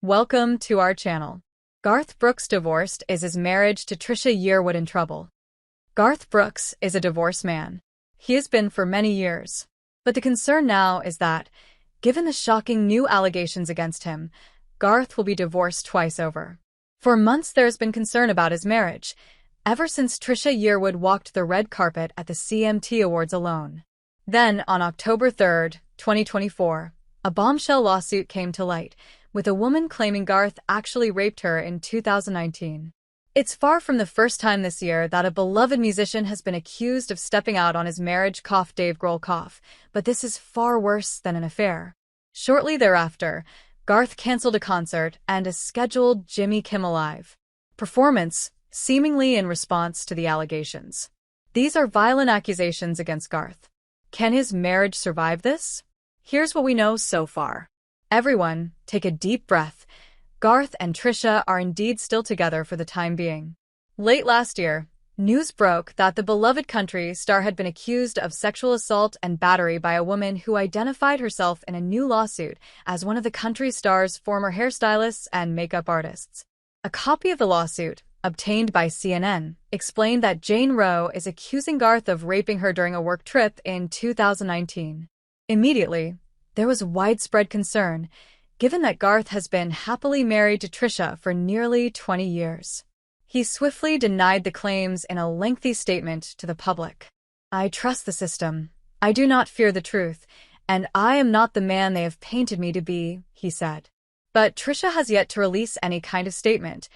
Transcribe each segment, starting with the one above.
Welcome to our channel. Garth Brooks divorced. Is his marriage to Trisha Yearwood in trouble? Garth Brooks is a divorced man. He has been for many years. But the concern now is that, given the shocking new allegations against him, Garth will be divorced twice over. For months there's been concern about his marriage, ever since Trisha Yearwood walked the red carpet at the CMT Awards alone. Then, on October 3, 2024, a bombshell lawsuit came to light, with a woman claiming Garth actually raped her in 2019. It's far from the first time this year that a beloved musician has been accused of stepping out on his marriage. Dave Grohl. But this is far worse than an affair. Shortly thereafter, Garth canceled a concert and a scheduled Jimmy Kimmel Live performance, seemingly in response to the allegations. These are violent accusations against Garth. Can his marriage survive this? Here's what we know so far. Everyone, take a deep breath. Garth and Trisha are indeed still together for the time being. Late last year, news broke that the beloved country star had been accused of sexual assault and battery by a woman who identified herself in a new lawsuit as one of the country star's former hairstylists and makeup artists. A copy of the lawsuit, obtained by CNN, explained that Jane Roe is accusing Garth of raping her during a work trip in 2019. Immediately, there was widespread concern, given that Garth has been happily married to Trisha for nearly 20 years. He swiftly denied the claims in a lengthy statement to the public. "I trust the system. I do not fear the truth, and I am not the man they have painted me to be," he said. But Trisha has yet to release any kind of statement,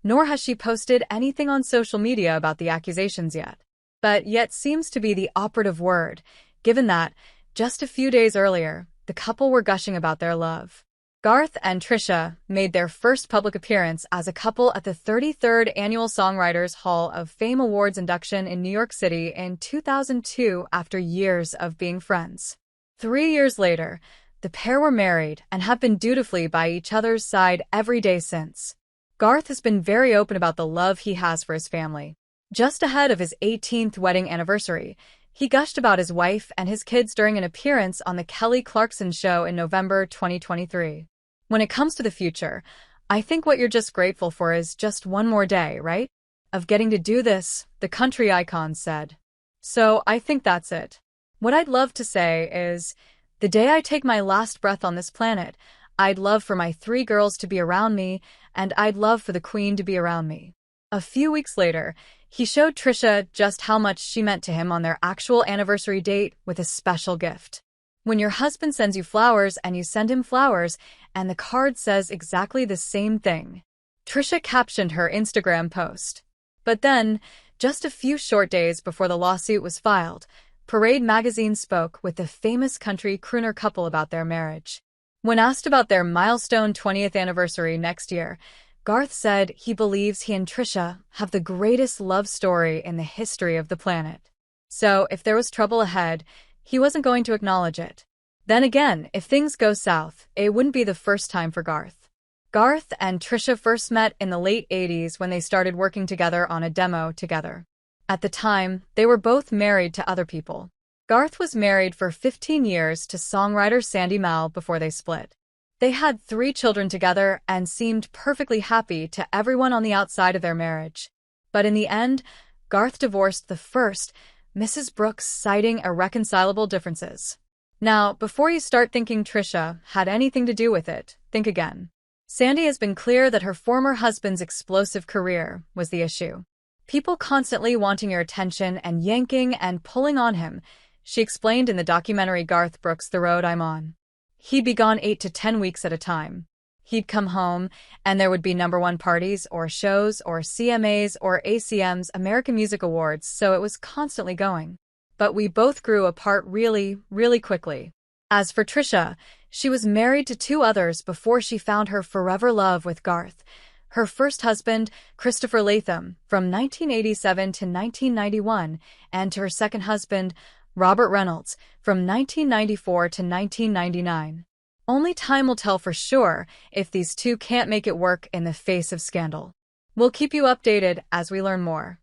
nor has she posted anything on social media about the accusations yet. But yet seems to be the operative word, given that, just a few days earlier, the couple were gushing about their love. Garth and Trisha made their first public appearance as a couple at the 33rd Annual Songwriters Hall of Fame Awards induction in New York City in 2002 after years of being friends. 3 years later, the pair were married and have been dutifully by each other's side every day since. Garth has been very open about the love he has for his family. Just ahead of his 18th wedding anniversary, he gushed about his wife and his kids during an appearance on The Kelly Clarkson Show in November 2023. "When it comes to the future, I think what you're just grateful for is just one more day, right? Of getting to do this," the country icon said. "So I think that's it. What I'd love to say is, the day I take my last breath on this planet, I'd love for my 3 girls to be around me, and I'd love for the Queen to be around me." A few weeks later, he showed Trisha just how much she meant to him on their actual anniversary date with a special gift. When your husband sends you flowers and you send him flowers, and the card says exactly the same thing, Trisha captioned her Instagram post. But then, just a few short days before the lawsuit was filed, Parade magazine spoke with the famous country crooner couple about their marriage. When asked about their milestone 20th anniversary next year, Garth said he believes he and Trisha have the greatest love story in the history of the planet. So, if there was trouble ahead, he wasn't going to acknowledge it. Then again, if things go south, it wouldn't be the first time for Garth. Garth and Trisha first met in the late 80s when they started working together on a demo together. At the time, they were both married to other people. Garth was married for 15 years to songwriter Sandy Mahl before they split. They had 3 children together and seemed perfectly happy to everyone on the outside of their marriage. But in the end, Garth divorced the first, Mrs. Brooks, citing irreconcilable differences. Now, before you start thinking Trisha had anything to do with it, think again. Sandy has been clear that her former husband's explosive career was the issue. "People constantly wanting your attention and yanking and pulling on him," she explained in the documentary Garth Brooks, The Road I'm On. "He'd be gone 8 to 10 weeks at a time. He'd come home, and there would be #1 parties or shows or CMAs or ACMs, American Music Awards, so it was constantly going. But we both grew apart really, really quickly." As for Trisha, she was married to 2 others before she found her forever love with Garth. Her first husband, Christopher Latham, from 1987 to 1991, and to her second husband, Robert Reynolds, from 1994 to 1999. Only time will tell for sure if these 2 can't make it work in the face of scandal. We'll keep you updated as we learn more.